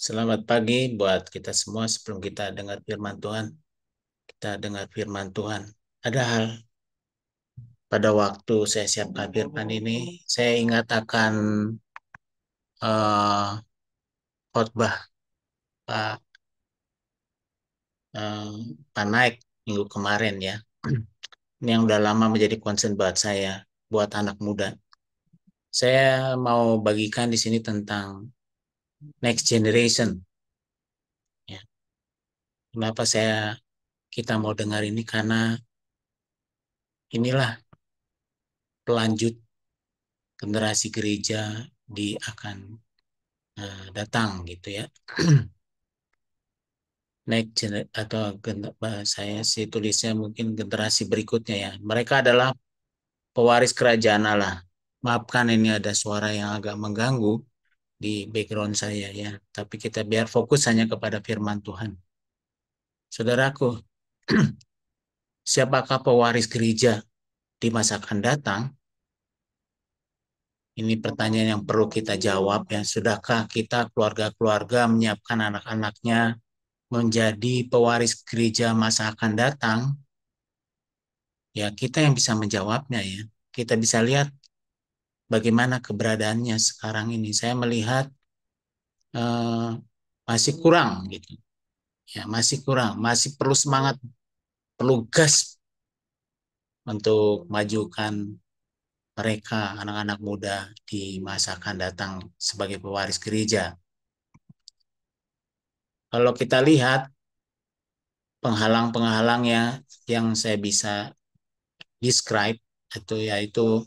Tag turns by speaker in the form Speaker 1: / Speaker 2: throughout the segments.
Speaker 1: Selamat pagi buat kita semua. Sebelum kita dengar firman Tuhan, kita dengar firman Tuhan. Ada hal pada waktu saya siapkan firman ini, saya ingat akan eh, khotbah Pak eh, Pak Naik minggu kemarin ya. Ini yang udah lama menjadi concern buat saya, buat anak muda. Saya mau bagikan di sini tentang next generation. Ya. Kenapa kita mau dengar ini? Karena inilah pelanjut generasi gereja akan datang gitu ya. Atau saya sih tulisnya mungkin generasi berikutnya ya. Mereka adalah pewaris kerajaan Allah. Maafkan ini ada suara yang agak mengganggu di background saya ya. Tapi kita biar fokus hanya kepada firman Tuhan. Saudaraku, siapakah pewaris gereja di masa akan datang? Ini pertanyaan yang perlu kita jawab ya. Sudahkah kita keluarga-keluarga menyiapkan anak-anaknya menjadi pewaris gereja masa akan datang? Ya, kita yang bisa menjawabnya ya. Kita bisa lihat bagaimana keberadaannya sekarang ini. Saya melihat eh, masih kurang gitu. Ya, masih kurang, masih perlu semangat, perlu gas untuk majukan mereka anak-anak muda di masa akan datang sebagai pewaris gereja. Kalau kita lihat penghalang-penghalangnya yang saya bisa describe itu yaitu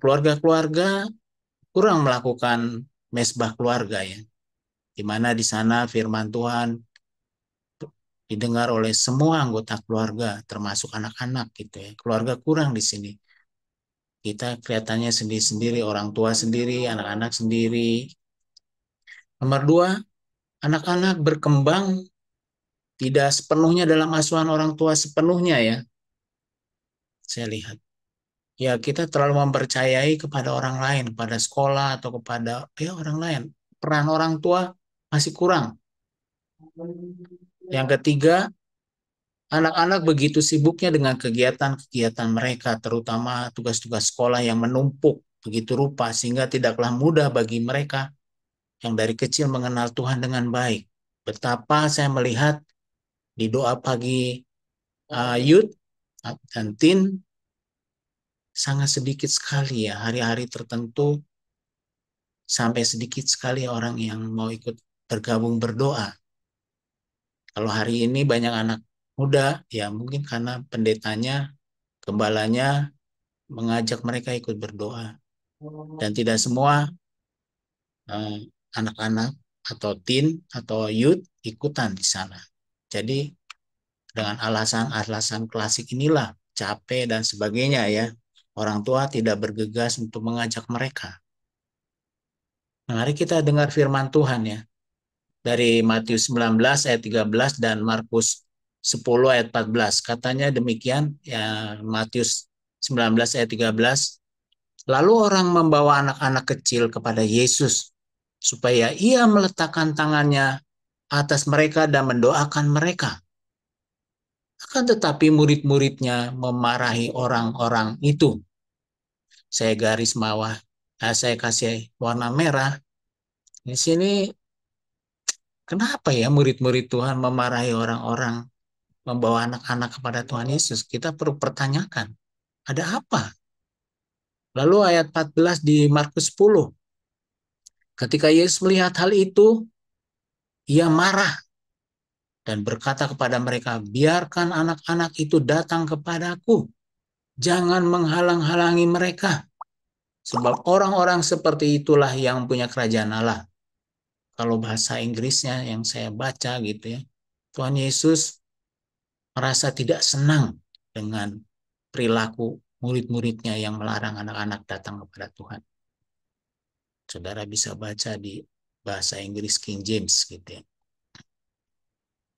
Speaker 1: keluarga-keluarga kurang melakukan mesbah keluarga ya, di mana di sana firman Tuhan didengar oleh semua anggota keluarga, termasuk anak-anak gitu ya. Keluarga kurang di sini. Kita kelihatannya sendiri-sendiri, orang tua sendiri, anak-anak sendiri. Nomor dua, anak-anak berkembang tidak sepenuhnya dalam asuhan orang tua sepenuhnya ya. Saya lihat. Ya kita terlalu mempercayai kepada orang lain, kepada sekolah atau kepada ya orang lain. Peran orang tua masih kurang. Yang ketiga, anak-anak begitu sibuknya dengan kegiatan-kegiatan mereka, terutama tugas-tugas sekolah yang menumpuk begitu rupa, sehingga tidaklah mudah bagi mereka yang dari kecil mengenal Tuhan dengan baik. Betapa saya melihat di doa pagi youth dan teen, sangat sedikit sekali ya, hari-hari tertentu, sampai sedikit sekali orang yang mau ikut bergabung berdoa. Kalau hari ini banyak anak muda, ya mungkin karena pendetanya, gembalanya mengajak mereka ikut berdoa. Dan tidak semua eh, anak-anak atau teen atau youth ikutan di sana. Jadi dengan alasan-alasan klasik inilah, capek dan sebagainya ya, orang tua tidak bergegas untuk mengajak mereka. Nah, mari kita dengar firman Tuhan ya. Dari Matius 19 ayat 13 dan Markus 10 ayat 14. Katanya demikian, ya Matius 19 ayat 13. Lalu orang membawa anak-anak kecil kepada Yesus supaya ia meletakkan tangannya atas mereka dan mendoakan mereka. Akan tetapi murid-muridnya memarahi orang-orang itu. Saya garis bawah, saya kasih warna merah. Di sini kenapa ya murid-murid Tuhan memarahi orang-orang membawa anak-anak kepada Tuhan Yesus? Kita perlu pertanyakan, ada apa? Lalu ayat 14 di Markus 10. Ketika Yesus melihat hal itu, ia marah dan berkata kepada mereka, biarkan anak-anak itu datang kepadaku. Jangan menghalang-halangi mereka. Sebab orang-orang seperti itulah yang punya kerajaan Allah. Kalau bahasa Inggrisnya yang saya baca gitu ya, Tuhan Yesus merasa tidak senang dengan perilaku murid-muridnya yang melarang anak-anak datang kepada Tuhan. Saudara bisa baca di bahasa Inggris King James gitu ya.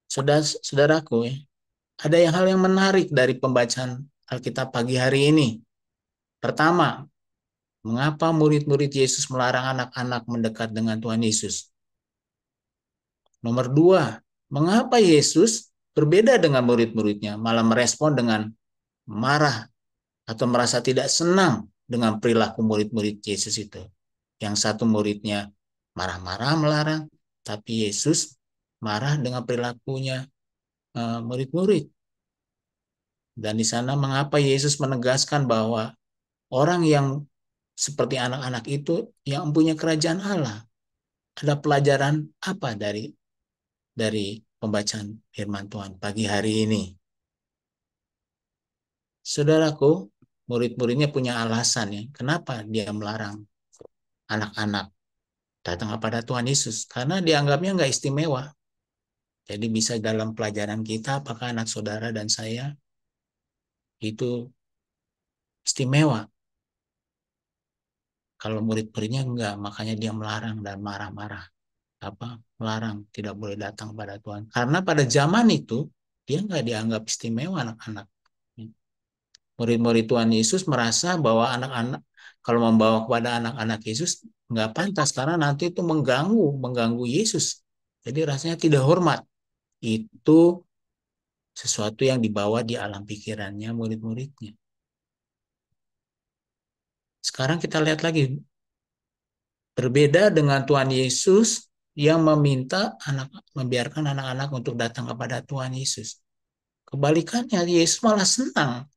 Speaker 1: Saudaraku ya, ada hal yang menarik dari pembacaan Alkitab pagi hari ini. Pertama, Mengapa murid-murid Yesus melarang anak-anak mendekat dengan Tuhan Yesus? Nomor dua, mengapa Yesus berbeda dengan murid-muridnya, malah merespon dengan marah atau merasa tidak senang dengan perilaku murid-murid Yesus itu? Yang satu muridnya marah-marah melarang, tapi Yesus marah dengan perilakunya murid-murid. Dan di sana mengapa Yesus menegaskan bahwa orang yang seperti anak-anak itu yang mempunyai kerajaan Allah? Ada pelajaran apa dari pembacaan firman Tuhan pagi hari ini? Saudaraku, murid-muridnya punya alasan ya, kenapa dia melarang anak-anak datang kepada Tuhan Yesus? Karena dianggapnya nggak istimewa. Jadi bisa dalam pelajaran kita, apakah anak saudara dan saya itu istimewa? Kalau murid-muridnya enggak, makanya dia melarang dan marah-marah. Melarang, tidak boleh datang kepada Tuhan. Karena pada zaman itu, dia enggak dianggap istimewa anak-anak. Murid-murid Tuhan Yesus merasa bahwa anak-anak, kalau membawa kepada anak-anak Yesus, enggak pantas, karena nanti itu mengganggu Yesus. Jadi rasanya tidak hormat. Itu sesuatu yang dibawa di alam pikirannya murid-muridnya. Sekarang kita lihat lagi, berbeda dengan Tuhan Yesus yang membiarkan anak-anak untuk datang kepada Tuhan Yesus. Kebalikannya, Yesus malah senang.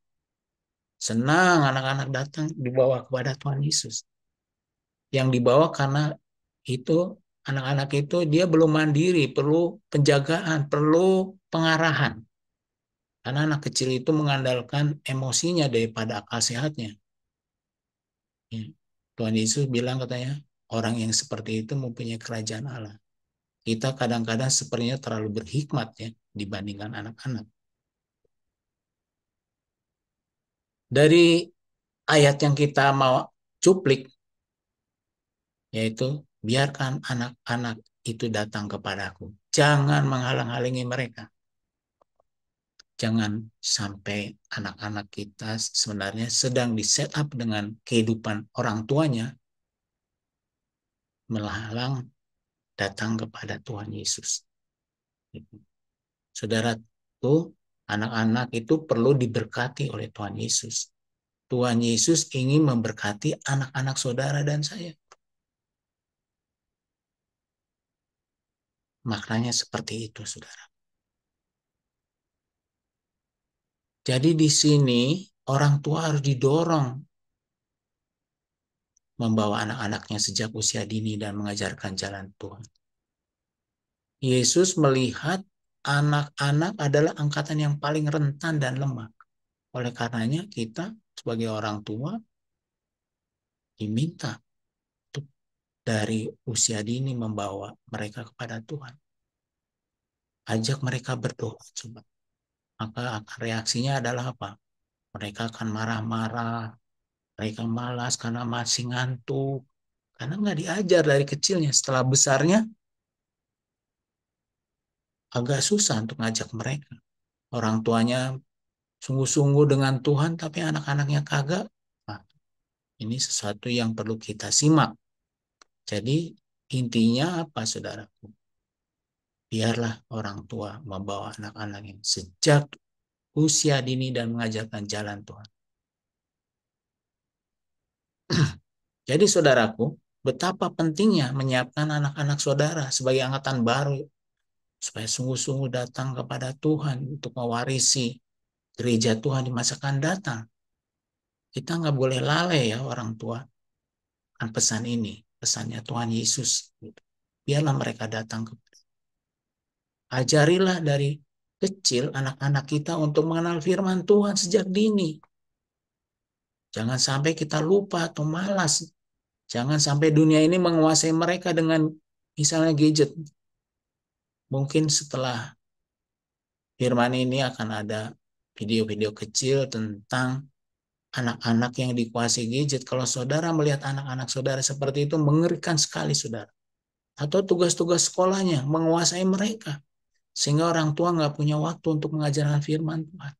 Speaker 1: Senang anak-anak datang dibawa kepada Tuhan Yesus. Yang dibawa karena itu anak-anak itu dia belum mandiri, perlu penjagaan, perlu pengarahan. Karena anak kecil itu mengandalkan emosinya daripada akal sehatnya. Tuhan Yesus bilang katanya, orang yang seperti itu mempunyai kerajaan Allah. Kita kadang-kadang sepertinya terlalu berhikmat ya dibandingkan anak-anak. Dari ayat yang kita mau cuplik, yaitu biarkan anak-anak itu datang kepadaku. Jangan menghalang-halangi mereka. Jangan sampai anak-anak kita sebenarnya sedang di-set up dengan kehidupan orang tuanya, menghalang datang kepada Tuhan Yesus. Saudaraku, anak-anak itu perlu diberkati oleh Tuhan Yesus. Tuhan Yesus ingin memberkati anak-anak saudara dan saya. Maknanya seperti itu, saudara. Jadi di sini orang tua harus didorong membawa anak-anaknya sejak usia dini dan mengajarkan jalan Tuhan. Yesus melihat anak-anak adalah angkatan yang paling rentan dan lemah. Oleh karenanya kita sebagai orang tua diminta untuk dari usia dini membawa mereka kepada Tuhan. Ajak mereka berdoa, coba. Maka reaksinya adalah apa? Mereka akan marah-marah, mereka malas karena masih ngantuk, karena nggak diajar dari kecilnya. Setelah besarnya, agak susah untuk ngajak mereka. Orang tuanya sungguh-sungguh dengan Tuhan, tapi anak-anaknya kagak. Nah, ini sesuatu yang perlu kita simak. Jadi intinya apa, saudaraku? Biarlah orang tua membawa anak-anaknya sejak usia dini dan mengajarkan jalan Tuhan. Jadi saudaraku, betapa pentingnya menyiapkan anak-anak saudara sebagai angkatan baru supaya sungguh-sungguh datang kepada Tuhan untuk mewarisi gereja Tuhan di masa akan datang. Kita nggak boleh lalai ya orang tua. Kan pesan ini, pesannya Tuhan Yesus. Biarlah mereka datang ke Ajarilah dari kecil anak-anak kita untuk mengenal firman Tuhan sejak dini. Jangan sampai kita lupa atau malas. Jangan sampai dunia ini menguasai mereka dengan misalnya gadget. Mungkin setelah firman ini akan ada video-video kecil tentang anak-anak yang dikuasai gadget. Kalau saudara melihat anak-anak saudara seperti itu, mengerikan sekali, saudara. Atau tugas-tugas sekolahnya menguasai mereka. Sehingga orang tua nggak punya waktu untuk mengajarkan firman Tuhan.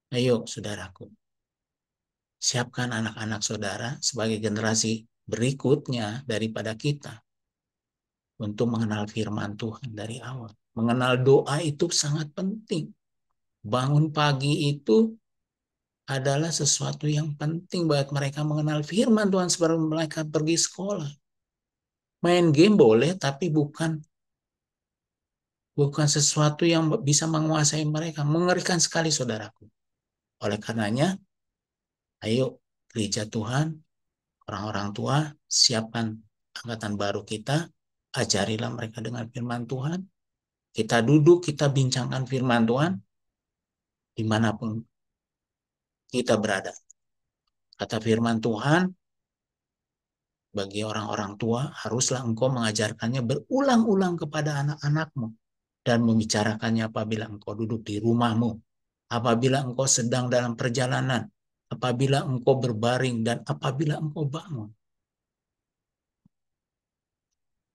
Speaker 1: Ayo, saudaraku. Siapkan anak-anak saudara sebagai generasi berikutnya daripada kita untuk mengenal firman Tuhan dari awal. Mengenal doa itu sangat penting. Bangun pagi itu adalah sesuatu yang penting buat mereka mengenal firman Tuhan sebelum mereka pergi sekolah. Main game boleh, tapi bukan sesuatu yang bisa menguasai mereka. Mengerikan sekali, saudaraku. Oleh karenanya, ayo gereja Tuhan, orang-orang tua, siapkan angkatan baru kita, ajarilah mereka dengan firman Tuhan. Kita duduk, kita bincangkan firman Tuhan, dimanapun kita berada. Kata firman Tuhan, bagi orang-orang tua, haruslah engkau mengajarkannya berulang-ulang kepada anak-anakmu dan membicarakannya apabila engkau duduk di rumahmu, apabila engkau sedang dalam perjalanan, apabila engkau berbaring, dan apabila engkau bangun.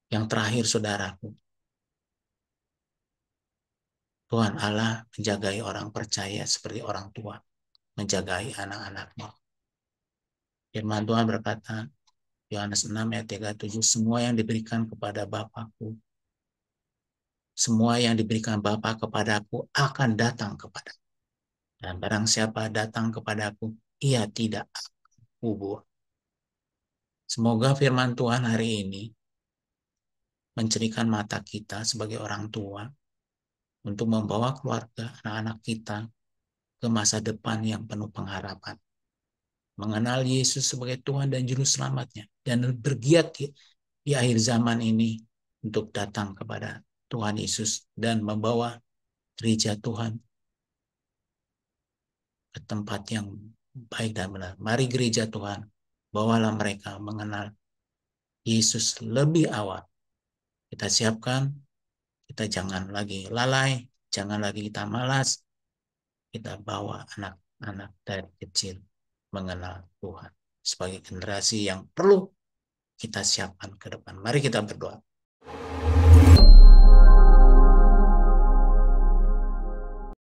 Speaker 1: Yang terakhir, saudaraku, Tuhan Allah menjagai orang percaya seperti orang tua menjagai anak-anaknya. Firman Tuhan berkata, Yohanes 6 ayat 37, semua yang diberikan kepada Bapakku, semua yang diberikan Bapa kepadaku akan datang kepada. Dan barang siapa datang kepadaku, ia tidak aku buang. Semoga firman Tuhan hari ini mencerikan mata kita sebagai orang tua untuk membawa keluarga, anak-anak kita ke masa depan yang penuh pengharapan. Mengenal Yesus sebagai Tuhan dan Juru Selamatnya. Dan bergiat di akhir zaman ini untuk datang kepada Tuhan Yesus dan membawa gereja Tuhan ke tempat yang baik dan benar. Mari gereja Tuhan, bawalah mereka mengenal Yesus lebih awal. Kita siapkan, kita jangan lagi lalai, jangan lagi kita malas, kita bawa anak-anak dari kecil mengenal Tuhan sebagai generasi yang perlu kita siapkan ke depan. Mari kita berdoa.